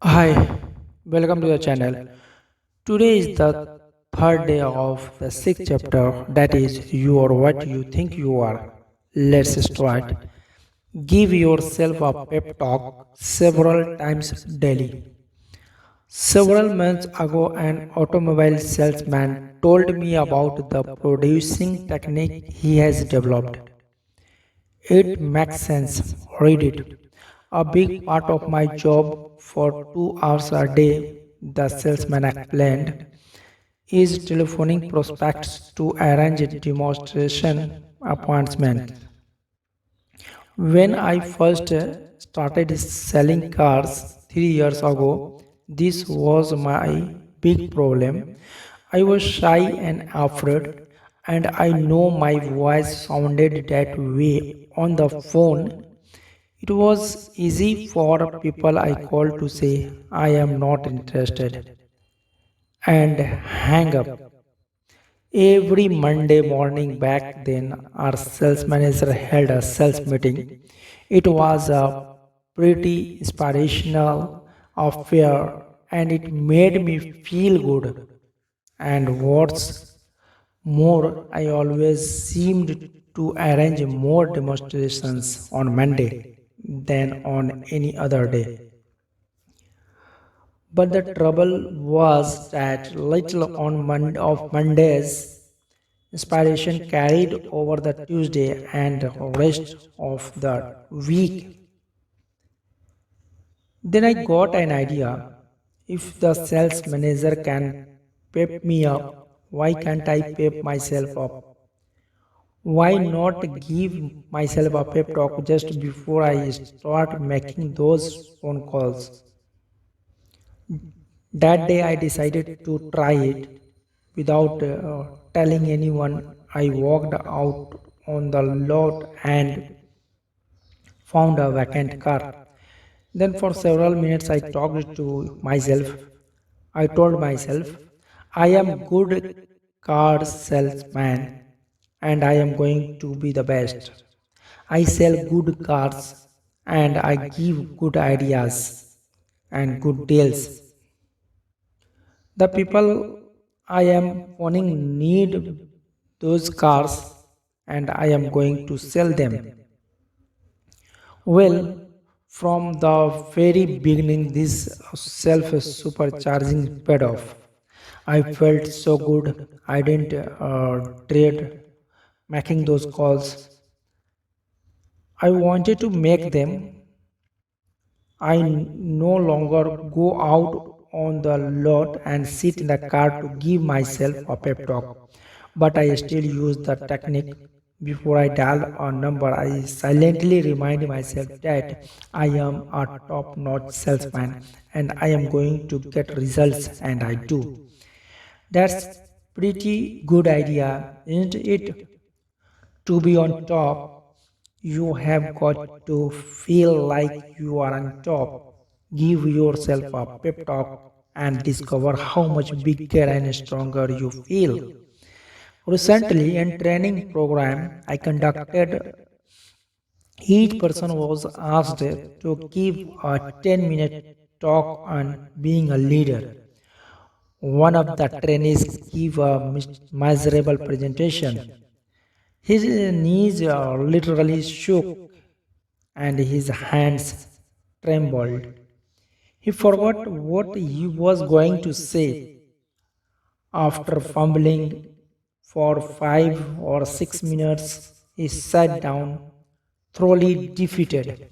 Hi, welcome to the channel. Today is the third day of the sixth chapter, that is, you are what you think you are. Let's start. Give yourself a pep talk several times daily. Several months ago, an automobile salesman told me about the producing technique he has developed. It makes sense. Read it. A big part of my job for 2 hours a day, the salesman explained, is telephoning prospects to arrange a demonstration appointment. When I first started selling cars 3 years ago, this was my big problem. I was shy and afraid, and I know my voice sounded that way on the phone. It was easy for people I called to say, I am not interested, and hang up. Every Monday morning back then, our sales manager held a sales meeting. It was a pretty inspirational affair and it made me feel good. And what's more, I always seemed to arrange more demonstrations on Monday than on any other day. But the trouble was that little on of Mondays, inspiration carried over the Tuesday and rest of the week. Then I got an idea. If the sales manager can pep me up, why can't I pep myself up? Why not give myself a pep talk just before I start making those phone calls? That day I decided to try it without telling anyone. I walked out on the lot and found a vacant car. Then, for several minutes, I talked to myself. I told myself, I am good car salesman and I am going to be the best. I sell good cars and I give good ideas and good deals. The people I am owning need those cars and I am going to sell them. Well, from the very beginning, this self supercharging paid off. I felt so good. I didn't dread making those calls. I wanted to make them. No longer go out on the lot and sit in the car to give myself a pep talk. But I still use the technique. Before I dial a number, I silently remind myself that I am a top notch salesman and I am going to get results, and I do. That's pretty good idea, isn't it? To be on top, you have got to feel like you are on top. Give yourself a pep talk and discover how much bigger and stronger you feel. Recently, in training program I conducted, each person was asked to give a 10-minute talk on being a leader. One of the trainees gave a miserable presentation. His knees literally shook and his hands trembled. He forgot what he was going to say. After fumbling for 5 or 6 minutes, he sat down, thoroughly defeated.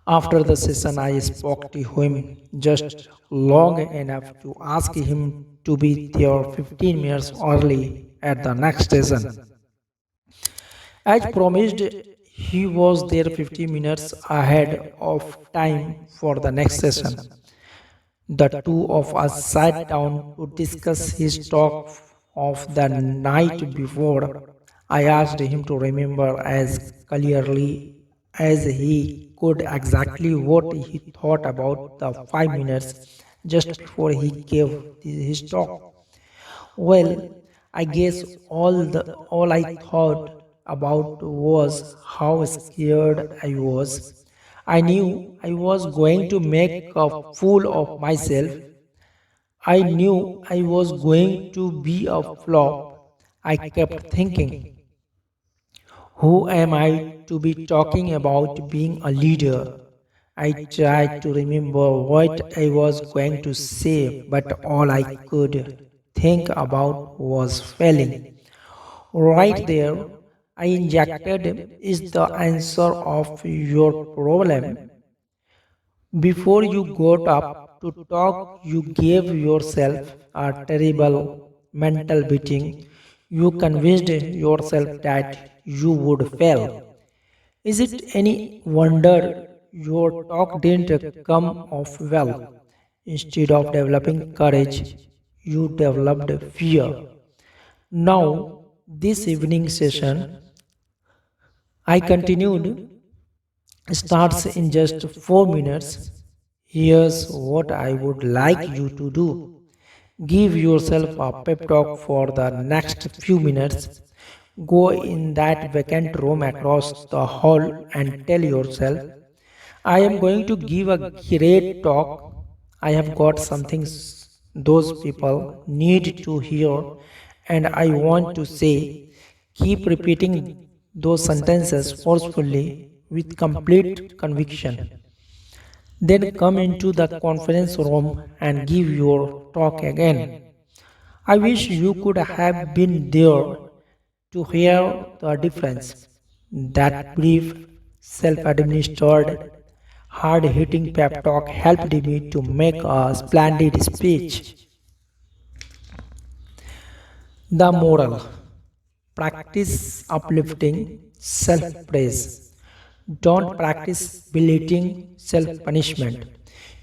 After the session, I spoke to him just long enough to ask him to be there 15 minutes early at the next session. As promised, he was there 50 minutes ahead of time for the next session. The two of us sat down to discuss his talk of the night before. I asked him to remember as clearly as he could exactly what he thought about the 5 minutes just before he gave his talk. Well, I guess all I thought about was how scared I was. I knew I was going to make a fool of myself. I knew I was going to be a flop. I kept thinking, who am I to be talking about being a leader? I tried to remember what I was going to say, but all I could think about was failing. Right there, I injected is the answer of your problem. Before you got up to talk, you gave yourself a terrible mental beating. You convinced yourself that you would fail. Is it any wonder your talk didn't come off well? Instead of developing courage, you developed fear. Now, this evening session, I continued, starts in just 4 minutes. Here's what I would like you to do. Give yourself a pep talk for the next few minutes. Go in that vacant room across the hall and tell yourself, I am going to give a great talk. I have got something those people need to hear, and I want to say, keep repeating those sentences forcefully with complete conviction. Then come into the conference room and give your talk again. I wish you could have been there to hear the difference. That brief, self administered, hard hitting pep talk helped me to make a splendid speech. The moral: practice uplifting self praise. Don't practice belittling self punishment.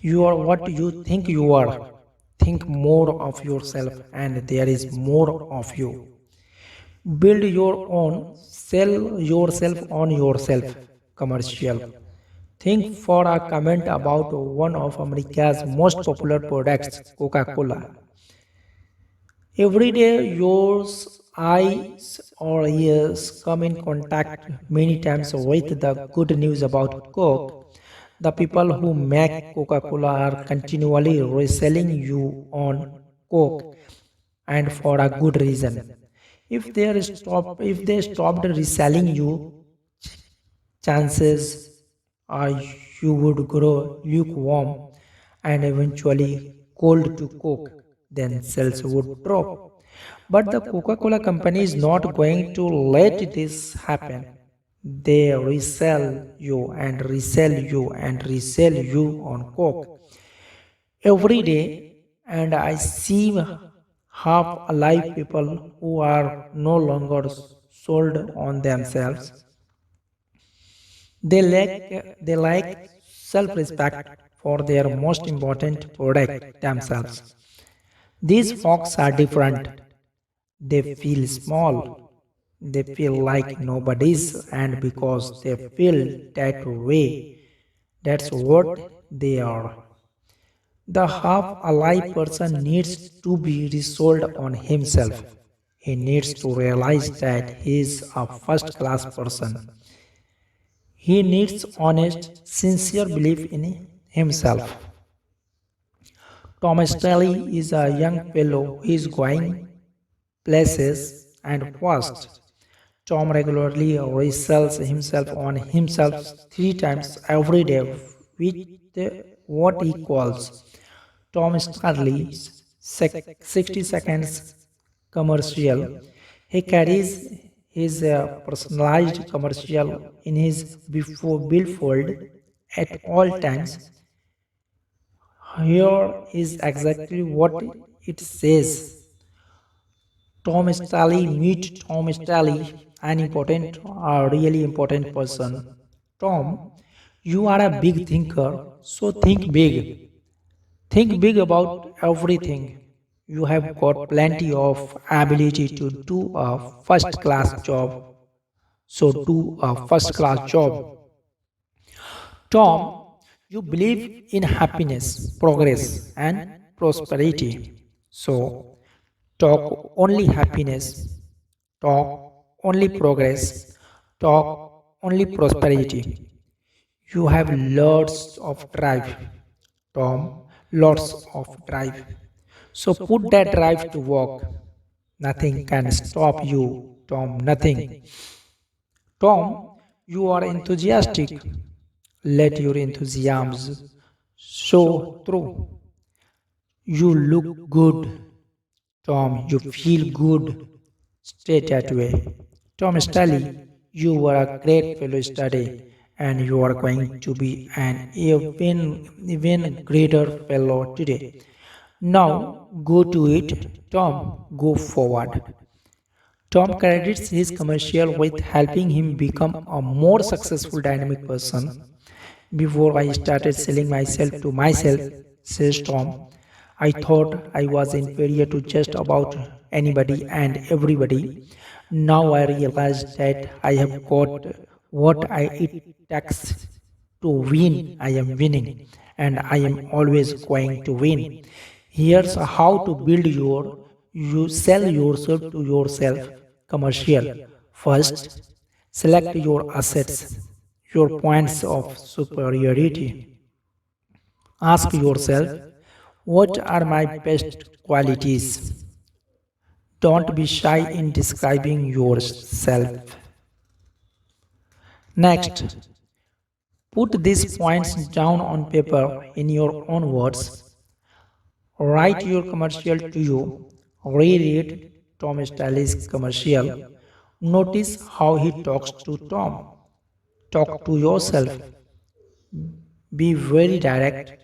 You are what you think you are. Think more of yourself, and there is more of you. Build your own, sell yourself on yourself commercial. Think for a comment about one of America's most popular products, Coca Cola. Every day, yours eyes or ears come in contact many times with the good news about Coke. The people who make Coca Cola are continually reselling you on Coke, and for a good reason. If they stopped reselling you, chances are you would grow lukewarm and eventually cold to Coke, then sales would drop. But the Coca Cola company is not going to let this happen. They resell you and resell you and resell you on Coke every day, and I see half alive people who are no longer sold on themselves. They lack self-respect for their most important product themselves. These folks are different. They feel small. They feel like nobody's, and because they feel that way, that's what they are. The half alive person needs to be resold on himself. He needs to realize that he is a first class person. He needs honest, sincere belief in himself. Thomas Stanley is a young fellow who is going places and fast. Tom regularly resells himself on himself 3 times every day with what he calls Tom Stanley's 60 seconds commercial. He carries his personalized commercial in his before billboard at all times. Here is exactly what it says. Tom Stanley, meet Tom Stanley, an important, a really important person. Tom, you are a big thinker, so think big. Think big about everything. You have got plenty of ability to do a first class job. So do a first class job. Tom, you believe in happiness, progress, and prosperity. So talk only happiness, talk only progress, talk only prosperity. You have lots of drive, Tom. Lots of drive. So put that drive to work. Nothing can stop you, Tom. Nothing. Tom, you are enthusiastic. Let your enthusiasm show through. You look good, Tom. You feel good. Stay that way. Tom Stanley, you were a great fellow yesterday, and you are going to be an even greater fellow today. Now go to it, Tom. Go forward. Tom credits his commercial with helping him become a more successful dynamic person. Before I started selling myself to myself, says Tom, I thought I was inferior to just about anybody and everybody. Now I realize that I have got what it takes to win. I am winning and I am always going to win. Here's how to build you sell yourself to yourself commercial. First, select your assets, your points of superiority. Ask yourself, what are my best qualities? Don't be shy in describing yourself. Next, put these points down on paper in your own words. Write your commercial to you. Reread Tom Stanley's commercial. Notice how he talks to Tom. Talk to yourself. Be very direct.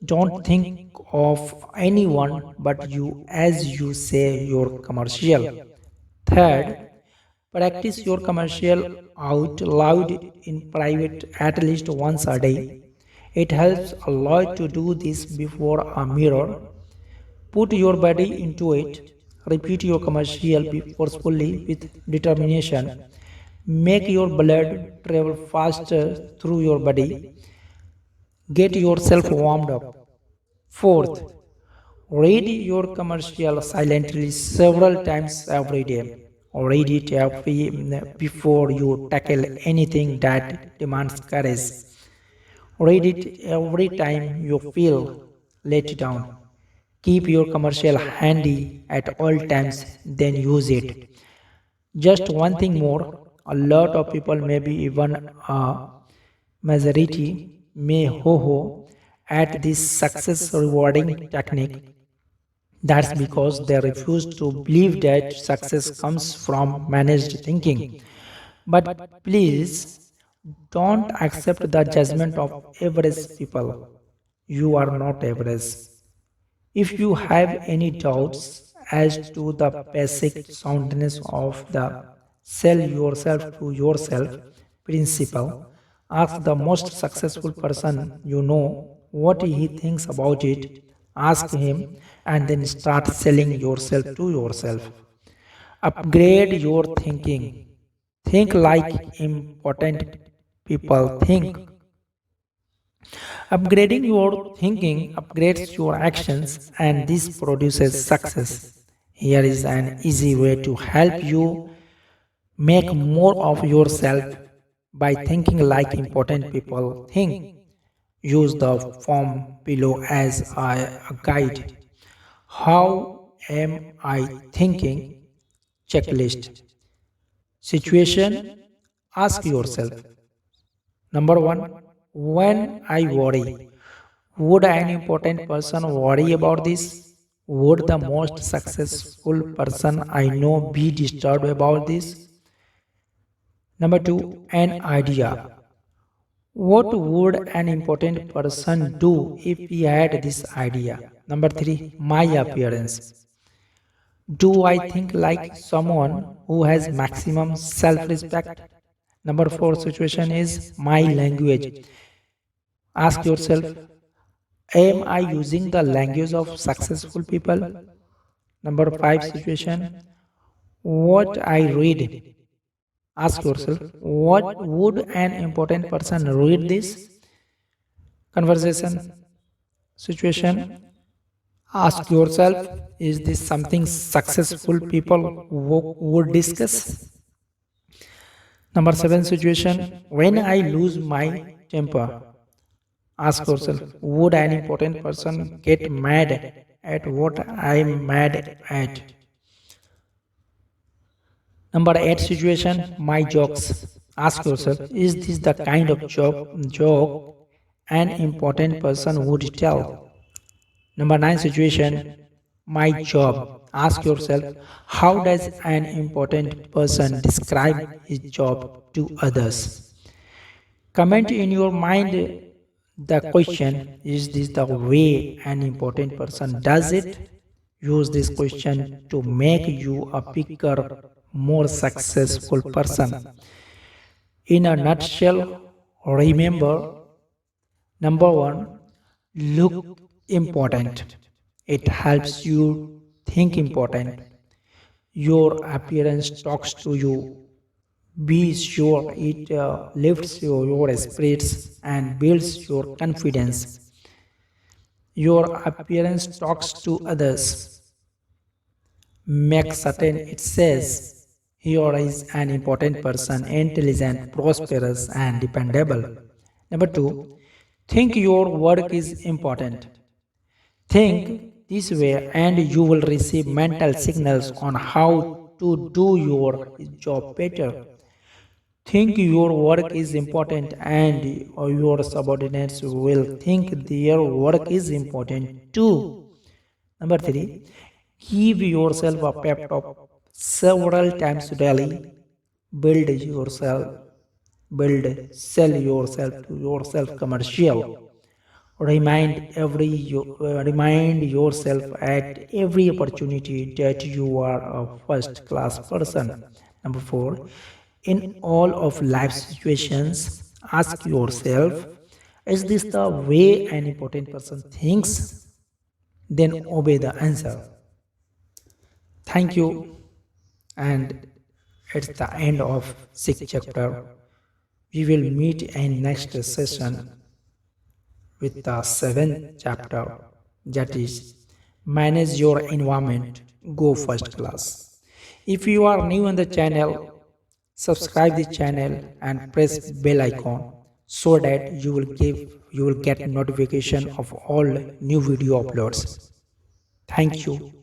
Don't think of anyone but you as you say your commercial. Third, practice your commercial out loud in private at least once a day. It helps a lot to do this before a mirror. Put your body into it. Repeat your commercial forcefully with determination. Make your blood travel faster through your body. Get yourself warmed up. Fourth, read your commercial silently several times every day. Read it before you tackle anything that demands courage. Read it every time you feel let down. Keep your commercial handy at all times, then use it. Just one thing more, a lot of people, maybe even a majority, may ho ho at this success rewarding technique. That's because they refuse to believe that success comes from managed thinking. But please don't accept the judgment of average people. You are not average. If you have any doubts as to the basic soundness of the sell yourself to yourself principle, ask the most successful person you know what he thinks about it. Ask him and then start selling yourself to yourself. Upgrade your thinking. Think like important people think. Upgrading your thinking upgrades your actions, and this produces success. Here is an easy way to help you make more of yourself by thinking like important people think. Use the form below as a guide. How am I thinking? Checklist. Situation. Ask yourself. Number one, when I worry, would an important person worry about this? Would the most successful person I know be disturbed about this? Number two, an idea. What would an important person do if he had this idea? Number three, my appearance. Do I think like someone who has maximum self respect? Number four situation is my language. Ask yourself, am I using the language of successful people? Number five situation, what I read. Ask yourself, what would an important person read this conversation situation? Ask yourself, is this something successful people would discuss? Number seven situation, when I lose my temper? Ask yourself, would an important person get mad at what I'm mad at? Number 8 situation, my jokes. Ask yourself, is this the kind of joke an important person would tell? Number 9 situation, my job. Ask yourself, how does an important person describe his job to others? Comment in your mind the question, is this the way an important person does it? Use this question to make you a bigger, more successful person. In a nutshell, remember number one, look important. It helps you think important. Your appearance talks to you. Be sure it lifts your spirits and builds your confidence. Your appearance talks to others. Make certain it says, here is an important person, intelligent, prosperous, and dependable. Number two, think your work is important. Think this way, and you will receive mental signals on how to do your job better. Think your work is important, and your subordinates will think their work is important too. Number three, give yourself a pep talk several times daily. Build yourself, sell yourself to yourself commercial. Remind yourself at every opportunity that you are a first class person. Number four, in all of life situations, ask yourself, is this the way an important person thinks? Then obey the answer. Thank you. And it's the end of 6th chapter. We will meet in next session with the 7th chapter, that is manage your environment, go first class. If you are new on the channel, subscribe the channel and press bell icon so that you will get notification of all new video uploads. Thank you.